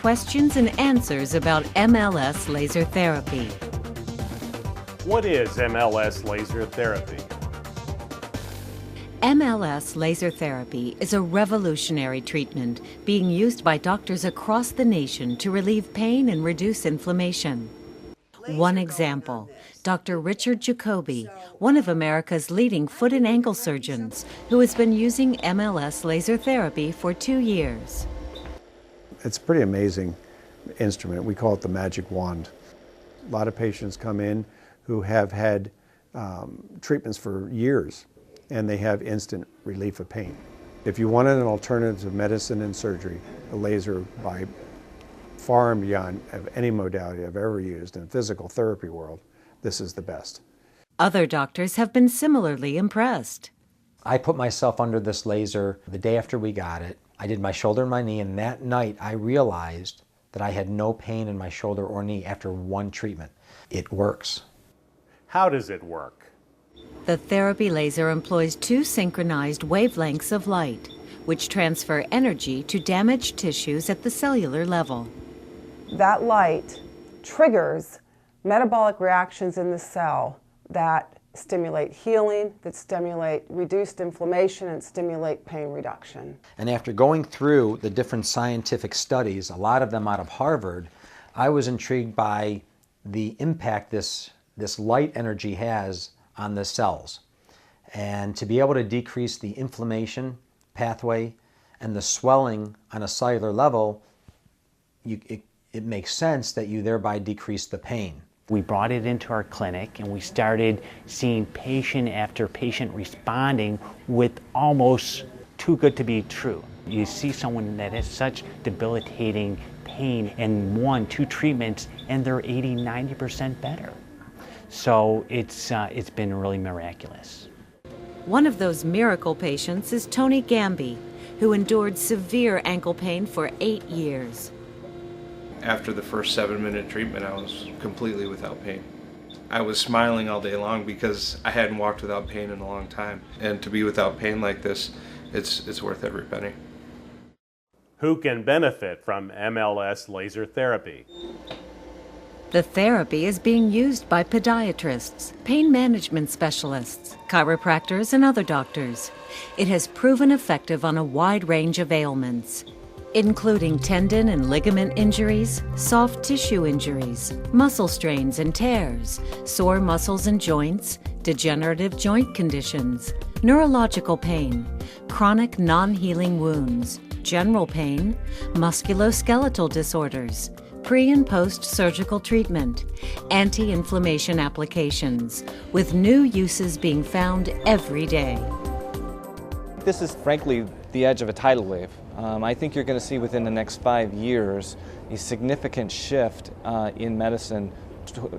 questions and answers about MLS laser therapy. What is MLS Laser Therapy? MLS laser therapy is a revolutionary treatment being used by doctors across the nation to relieve pain and reduce inflammation. One example, Dr. Richard Jacoby, one of America's leading foot and ankle surgeons, who has been using MLS laser therapy for 2 years. It's a pretty amazing instrument. We call it the magic wand. A lot of patients come in who have had treatments for years, and they have instant relief of pain. If you wanted an alternative to medicine and surgery, a laser by far and beyond of any modality I've ever used in the physical therapy world, this is the best. Other doctors have been similarly impressed. I put myself under this laser the day after we got it. I did my shoulder and my knee, and that night I realized that I had no pain in my shoulder or knee after one treatment. It works. How does it work? The therapy laser employs 2 synchronized wavelengths of light, which transfer energy to damaged tissues at the cellular level. That light triggers metabolic reactions in the cell that stimulate healing, that stimulate reduced inflammation, and stimulate pain reduction. And after going through the different scientific studies, a lot of them out of Harvard, I was intrigued by the impact this light energy has on the cells. And to be able to decrease the inflammation pathway and the swelling on a cellular level, it makes sense that you thereby decrease the pain. We brought it into our clinic and we started seeing patient after patient responding with almost too good to be true. You see someone that has such debilitating pain in 1-2 treatments and they're 80-90% better. So it's been really miraculous. One of those miracle patients is Tony Gamby, who endured severe ankle pain for 8 years. After the first 7-minute treatment, I was completely without pain. I was smiling all day long because I hadn't walked without pain in a long time. And to be without pain like this, it's worth every penny. Who can benefit from MLS laser therapy? The therapy is being used by podiatrists, pain management specialists, chiropractors, and other doctors. It has proven effective on a wide range of ailments, including tendon and ligament injuries, soft tissue injuries, muscle strains and tears, sore muscles and joints, degenerative joint conditions, neurological pain, chronic non-healing wounds, general pain, musculoskeletal disorders, pre- and post-surgical treatment, anti-inflammation applications, with new uses being found every day. This is frankly the edge of a tidal wave. I think you're going to see within the next 5 years a significant shift in medicine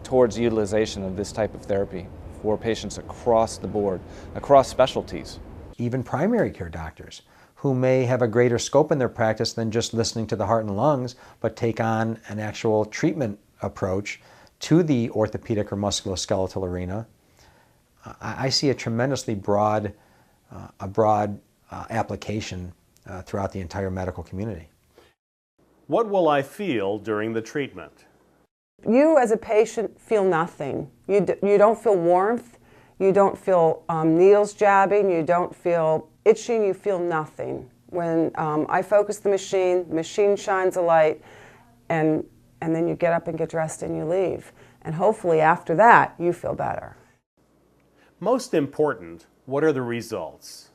towards utilization of this type of therapy for patients across the board, across specialties. Even primary care doctors who may have a greater scope in their practice than just listening to the heart and lungs, but take on an actual treatment approach to the orthopedic or musculoskeletal arena. I see a tremendously broad application throughout the entire medical community. What will I feel during the treatment? You as a patient feel nothing. You don't feel warmth, you don't feel needles jabbing, you don't feel itching, you feel nothing. When I focus the machine shines a light, and then you get up and get dressed and you leave. And hopefully after that, you feel better. Most important, what are the results?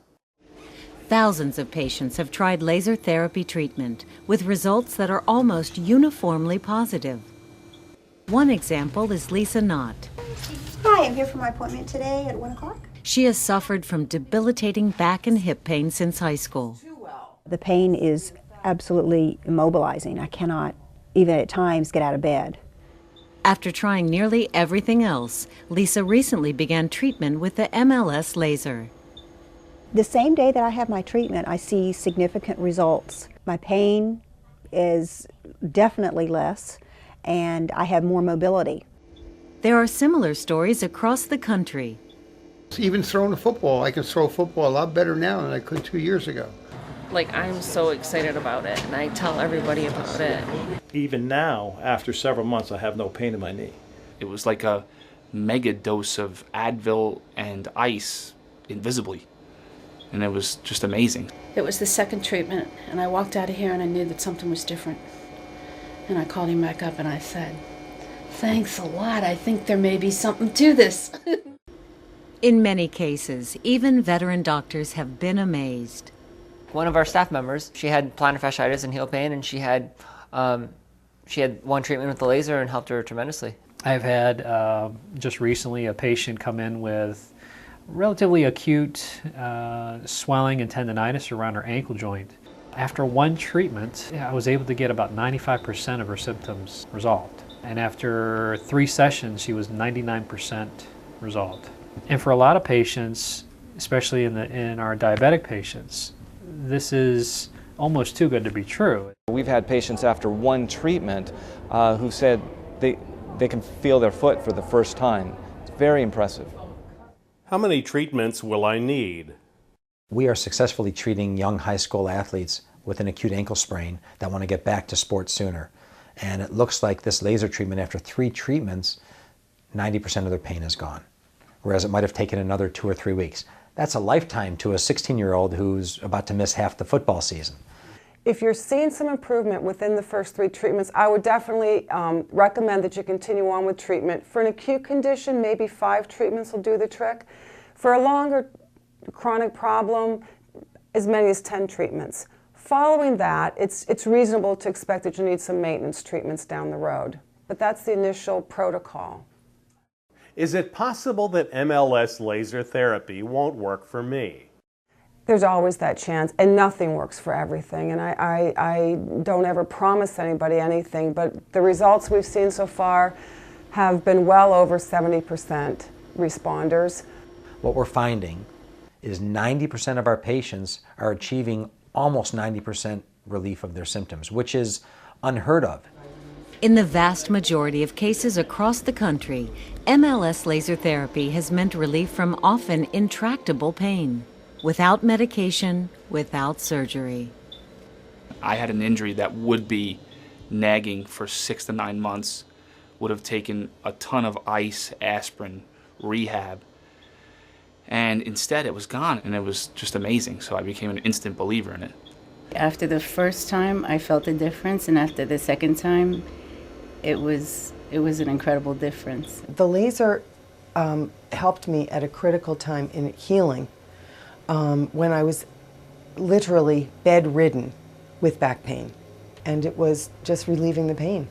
Thousands of patients have tried laser therapy treatment with results that are almost uniformly positive. One example is Lisa Knott. Hi, I'm here for my appointment today at 1 o'clock. She has suffered from debilitating back and hip pain since high school. The pain is absolutely immobilizing. I cannot, even at times, get out of bed. After trying nearly everything else, Lisa recently began treatment with the MLS laser. The same day that I have my treatment, I see significant results. My pain is definitely less, and I have more mobility. There are similar stories across the country. Even throwing a football, I can throw a football a lot better now than I could 2 years ago. Like, I'm so excited about it, and I tell everybody about it. Even now, after several months, I have no pain in my knee. It was like a mega dose of Advil and ice invisibly, and it was just amazing. It was the second treatment, and I walked out of here and I knew that something was different. And I called him back up and I said, "Thanks a lot. I think there may be something to this." In many cases, even veteran doctors have been amazed. One of our staff members, she had plantar fasciitis and heel pain, and she had one treatment with the laser and helped her tremendously. I've had just recently a patient come in with relatively acute swelling and tendonitis around her ankle joint. After one treatment, I was able to get about 95% of her symptoms resolved. And after 3 sessions, she was 99% resolved. And for a lot of patients, especially in our diabetic patients, this is almost too good to be true. We've had patients after one treatment who said they can feel their foot for the first time. It's very impressive. How many treatments will I need? We are successfully treating young high school athletes with an acute ankle sprain that want to get back to sports sooner. And it looks like this laser treatment, after 3 treatments, 90% of their pain is gone, whereas it might have taken another 2 or 3 weeks. That's a lifetime to a 16-year-old who's about to miss half the football season. If you're seeing some improvement within the first 3 treatments, I would definitely recommend that you continue on with treatment. For an acute condition, maybe 5 treatments will do the trick. For a longer chronic problem, as many as 10 treatments. Following that, it's reasonable to expect that you need some maintenance treatments down the road. But that's the initial protocol. Is it possible that MLS laser therapy won't work for me? There's always that chance, and nothing works for everything. And I don't ever promise anybody anything, but the results we've seen so far have been well over 70% responders. What we're finding is 90% of our patients are achieving almost 90% relief of their symptoms, which is unheard of. In the vast majority of cases across the country, MLS laser therapy has meant relief from often intractable pain, without medication, without surgery. I had an injury that would be nagging for 6 to 9 months, would have taken a ton of ice, aspirin, rehab, and instead it was gone, and it was just amazing. So I became an instant believer in it. After the first time, I felt a difference, and after the second time, it was an incredible difference. The laser helped me at a critical time in healing when I was literally bedridden with back pain, and it was just relieving the pain.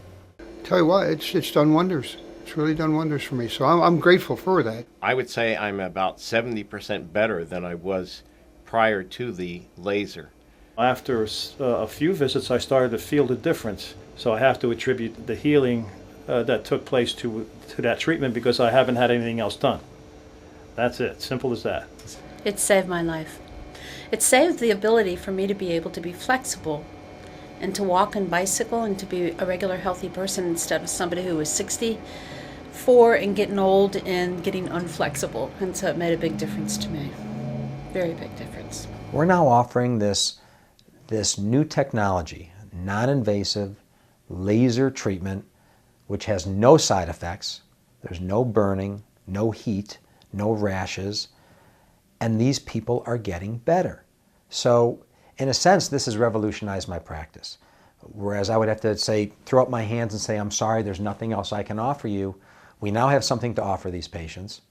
Tell you what, it's done wonders. It's really done wonders for me, so I'm grateful for that. I would say I'm about 70% better than I was prior to the laser. After a few visits, I started to feel the difference. So I have to attribute the healing that took place to that treatment because I haven't had anything else done. That's it, simple as that. It saved my life. It saved the ability for me to be able to be flexible and to walk and bicycle and to be a regular healthy person instead of somebody who was 64 and getting old and getting unflexible. And so it made a big difference to me. Very big difference. We're now offering this new technology, non-invasive laser treatment, which has no side effects. There's no burning, no heat, no rashes, and these people are getting better. So in a sense, this has revolutionized my practice. Whereas I would have to say, throw up my hands and say, I'm sorry, there's nothing else I can offer you. We now have something to offer these patients.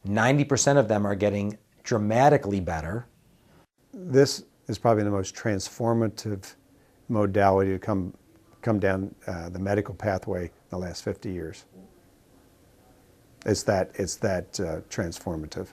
90% of them are getting dramatically better. This is probably the most transformative modality to come down the medical pathway in the last 50 years. It's that transformative.